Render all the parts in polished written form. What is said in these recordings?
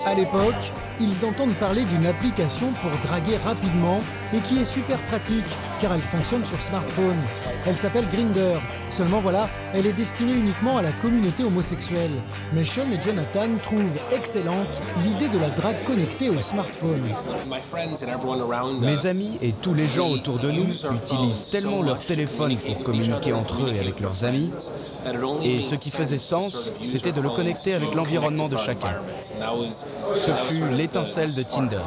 À l'époque, ils entendent parler d'une application pour draguer rapidement et qui est super pratique car elle fonctionne sur smartphone. Elle s'appelle Grindr. Seulement voilà, elle est destinée uniquement à la communauté homosexuelle. Mais Sean et Jonathan trouvent excellente l'idée de la drague connectée au smartphone. Mes amis et tous les gens autour de nous utilisent tellement leur téléphone pour communiquer entre eux et avec leurs amis. Et ce qui faisait sens, c'était de le connecter avec l'environnement de chacun. Ce fut l'étincelle de Tinder.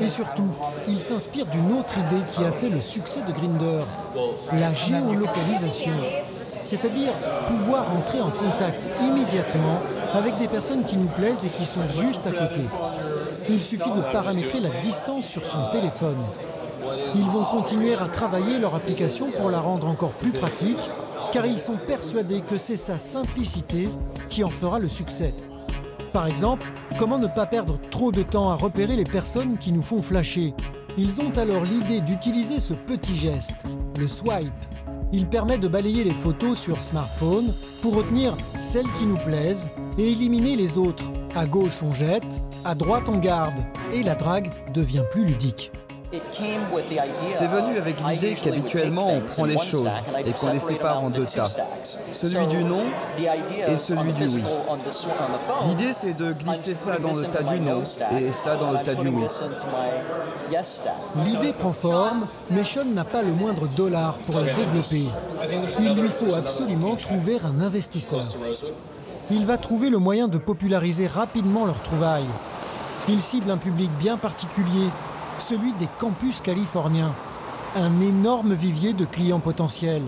Et surtout, il s'inspire d'une autre idée qui a fait le succès de Grindr, la géolocalisation. C'est-à-dire pouvoir entrer en contact immédiatement avec des personnes qui nous plaisent et qui sont juste à côté. Il suffit de paramétrer la distance sur son téléphone. Ils vont continuer à travailler leur application pour la rendre encore plus pratique, car ils sont persuadés que c'est sa simplicité qui en fera le succès. Par exemple, comment ne pas perdre trop de temps à repérer les personnes qui nous font flasher? Ils ont alors l'idée d'utiliser ce petit geste, le swipe. Il permet de balayer les photos sur smartphone pour retenir celles qui nous plaisent et éliminer les autres. À gauche, on jette, à droite, on garde. Et la drague devient plus ludique. C'est venu avec l'idée qu'habituellement on prend les choses et qu'on les sépare en deux tas, celui du non et celui du oui. L'idée c'est de glisser ça dans le tas du non et ça dans le tas du oui. L'idée prend forme, mais Sean n'a pas le moindre dollar pour la développer. Il lui faut absolument trouver un investisseur. Il va trouver le moyen de populariser rapidement leurs trouvailles. Il cible un public bien particulier, celui des campus californiens, un énorme vivier de clients potentiels.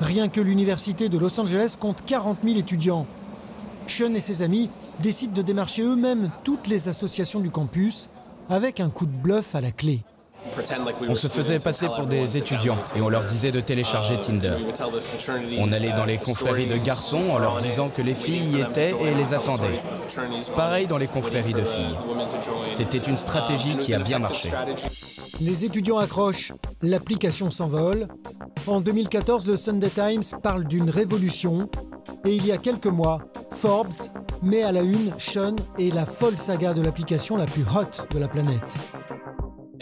Rien que l'université de Los Angeles compte 40 000 étudiants. Sean et ses amis décident de démarcher eux-mêmes toutes les associations du campus avec un coup de bluff à la clé. On se faisait passer pour des étudiants et on leur disait de télécharger Tinder. On allait dans les confréries de garçons en leur disant que les filles y étaient et les attendaient. Pareil dans les confréries de filles. C'était une stratégie qui a bien marché. Les étudiants accrochent, l'application s'envole. En 2014, le Sunday Times parle d'une révolution. Et il y a quelques mois, Forbes met à la une Sean et la folle saga de l'application la plus hot de la planète.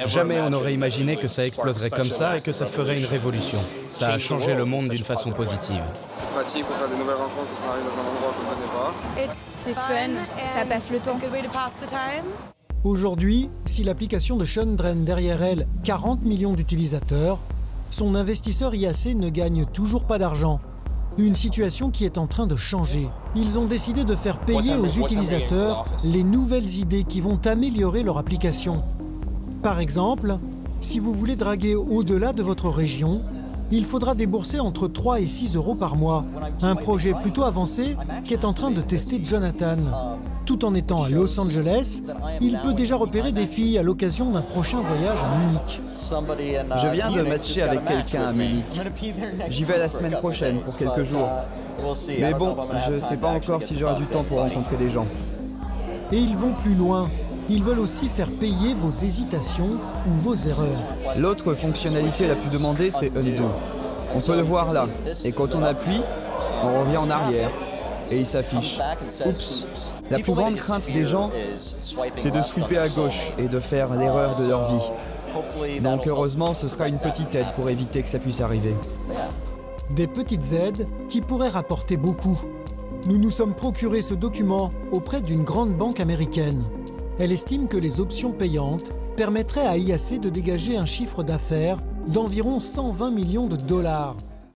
Jamais on n'aurait imaginé que ça exploserait comme ça et que ça ferait une révolution. Ça a changé le monde d'une façon positive. C'est pratique pour faire de nouvelles rencontres quand on arrive dans un endroit qu'on ne connaît pas. C'est fun, ça passe le temps. Aujourd'hui, si l'application de Sean draine derrière elle 40 millions d'utilisateurs, son investisseur IAC ne gagne toujours pas d'argent. Une situation qui est en train de changer. Ils ont décidé de faire payer aux utilisateurs les nouvelles idées qui vont améliorer leur application. Par exemple, si vous voulez draguer au-delà de votre région, il faudra débourser entre 3 et 6 euros par mois. Un projet plutôt avancé qu'est en train de tester Jonathan. Tout en étant à Los Angeles, il peut déjà repérer des filles à l'occasion d'un prochain voyage à Munich. Je viens de matcher avec quelqu'un à Munich. J'y vais la semaine prochaine pour quelques jours. Mais bon, je ne sais pas encore si j'aurai du temps pour rencontrer des gens. Et ils vont plus loin. Ils veulent aussi faire payer vos hésitations ou vos erreurs. L'autre fonctionnalité la plus demandée, c'est Undo. On peut le voir là. Et quand on appuie, on revient en arrière. Et il s'affiche. Oups. La plus grande crainte des gens, c'est de sweeper à gauche et de faire l'erreur de leur vie. Donc heureusement, ce sera une petite aide pour éviter que ça puisse arriver. Des petites aides qui pourraient rapporter beaucoup. Nous nous sommes procuré ce document auprès d'une grande banque américaine. Elle estime que les options payantes permettraient à IAC de dégager un chiffre d'affaires d'environ 120 millions de dollars.